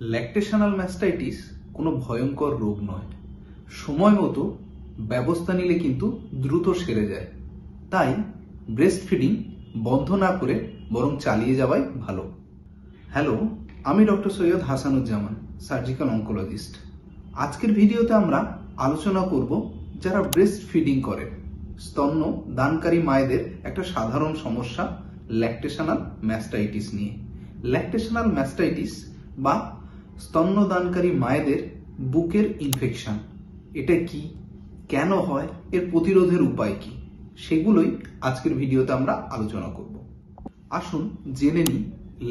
Lactational mastitis কোনো ভয়ঙ্কর রোগ নয়। সময় মতো ব্যবস্থা নিলে কিন্তু দ্রুত সেরে যায়। তাই ব্রেস্ট ফিডিং বন্ধ না করে বরং চালিয়ে যাওয়াই ভালো। হ্যালো, আমি doctor Syed Hasanuzzaman, surgical oncologist. আজকের ভিডিওতে আমরা আলোচনা করব যারা ব্রেস্ট ফিডিং করে, স্তন্য দানকারী মায়েদের একটা সাধারণ সমস্যা ল্যাকটেশনাল ম্যাস্টাইটিস নিয়ে। ল্যাকটেশনাল ম্যাস্টাইটিস বা স্তন্যদানকারী মায়েদের বুকের ইনফেকশন, এটা কি, কেন হয়, এর প্রতিরোধের উপায় কি, সেগুলোই আজকের ভিডিওতে আমরা আলোচনা করব। আসুন জেনে নিই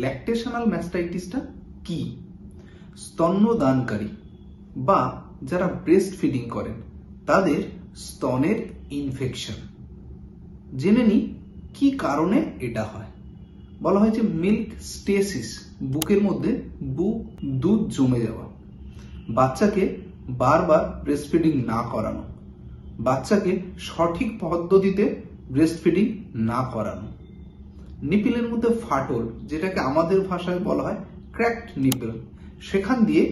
ল্যাকটেশনাল ম্যাস্টাইটিসটা কি। স্তন্যদানকারী বা যারা ব্রেস্ট ফিডিং করেন তাদের স্তনের ইনফেকশন। জেনে নিই কি কারণে এটা হয়। বলা হয় যে মিল্ক স্টেসিস, বুকের মধ্যে দুধ জমে যাওয়া, বাচ্চাকে বারবার ব্রেস্ট ফিডিং না করানো, বাচ্চাকে সঠিক পদ্ধতিতে ব্রেস্ট ফিডিং না করানো, নিপিলের মধ্যে ফাটল, যেটাকে আমাদের ভাষায় বলা হয় ক্র্যাকড নিপল, সেখান দিয়ে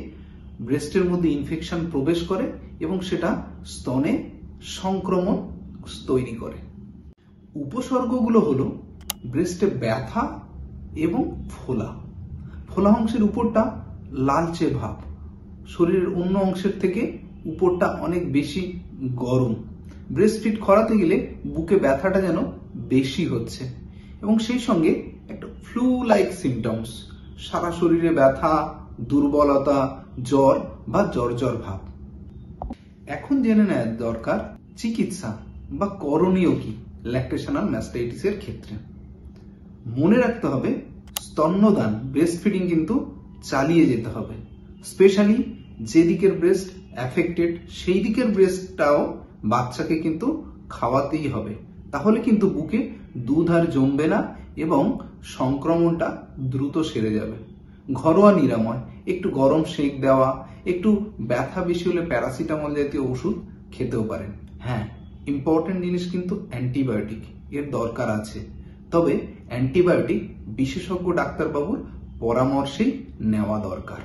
ব্রেস্টের মধ্যে ইনফেকশন প্রবেশ করে এবং সেটা স্তনে সংক্রমণ তৈরি করে। উপসর্গগুলো হলো ব্রেস্টে ব্যথা এবং ফোলা, ফোলা অংশের উপরটা লালচে ভাব, শরীরের অন্য অংশের থেকে উপরটা অনেক বেশি গরম, ব্রেস্ট ফিড করাতে গেলে বুকে ব্যথাটা যেন বেশি হচ্ছে, এবং সেই সঙ্গে একটা ফ্লু লাইক সিমটমস, সারা শরীরে ব্যথা, দুর্বলতা, জ্বর বা জ্বর ভাব। এখন জেনে নেওয়া দরকার চিকিৎসা বা করণীয় কি ল্যাকটেশনাল ম্যাস্টাইটিসের ক্ষেত্রে। মনে রাখতে হবে স্তন্যদান, ব্রেস্ট ফিডিং কিন্তু চালিয়ে যেতে হবে। স্পেশালি যে দিকের ব্রেস্ট অ্যাফেক্টেড সেই দিকের ব্রেস্টটাও বাচ্চাকে কিন্তু খাওয়াতেই হবে, তাহলে কিন্তু বুকে দুধ আর জমবে না এবং সংক্রমণটা দ্রুত সেরে যাবে। ঘরোয়া নিরাময়, একটু গরম সেঁক দেওয়া, একটু ব্যথা বেশি হলে প্যারাসিটামল জাতীয় ওষুধ খেতেও পারেন। হ্যাঁ, ইম্পর্টেন্ট জিনিস কিন্তু অ্যান্টিবায়োটিক এর দরকার আছে, তবে অ্যান্টিবায়োটিক বিশেষজ্ঞ ডাক্তারবাবুর পরামর্শেই নেওয়া দরকার।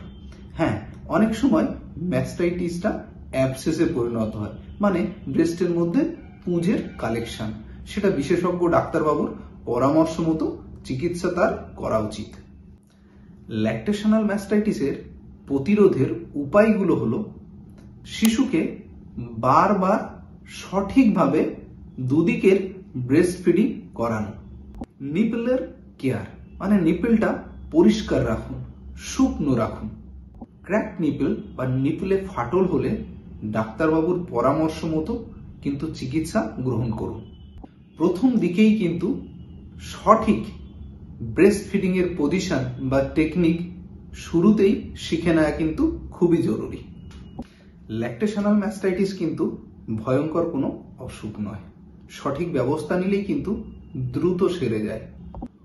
হ্যাঁ, অনেক সময় ম্যাস্টাইটিসটা অ্যাবসেসে পরিণত হয়, মানে ব্রেস্টের মধ্যে পুঁজের কালেকশন, সেটা বিশেষজ্ঞ ডাক্তারবাবুর পরামর্শ মতো চিকিৎসা তার করা উচিত। ল্যাকটেশনাল ম্যাস্টাইটিসের প্রতিরোধের উপায়গুলো হলো শিশুকে বারবার সঠিকভাবে দুদিকের ব্রেস্ট ফিডিং করানো, নিপলের কেয়ার, মানে নিপলটা পরিষ্কার রাখুন, শুকনো রাখুন। ক্র্যাক নিপল বা নিপলে ফাটল হলে ডাক্তারবাবুর পরামর্শ মতো কিন্তু চিকিৎসা গ্রহণ করুন। প্রথম দিকেই কিন্তু সঠিক ব্রেস্ট ফিডিং এর পজিশন বা টেকনিক শুরুতেই শিখে নেওয়া কিন্তু খুবই জরুরি। ল্যাকটেশনাল ম্যাস্টাইটিস কিন্তু ভয়ঙ্কর কোনো অসুখ নয়, সঠিক ব্যবস্থা নিলেই কিন্তু দ্রুত সেরে যায়।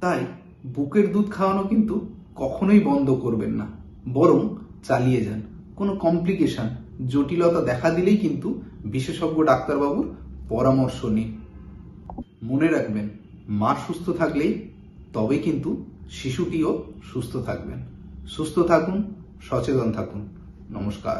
তাই বুকের দুধ খাওয়ানো কিন্তু কখনোই বন্ধ করবেন না, বরং চালিয়ে যান। কোনো কমপ্লিকেশন, জটিলতা দেখা দিলেই কিন্তু বিশেষজ্ঞ ডাক্তারবাবুর পরামর্শ নিন। মনে রাখবেন, মা সুস্থ থাকলেই তবে কিন্তু শিশুটিও সুস্থ থাকবেন। সুস্থ থাকুন, সচেতন থাকুন। নমস্কার।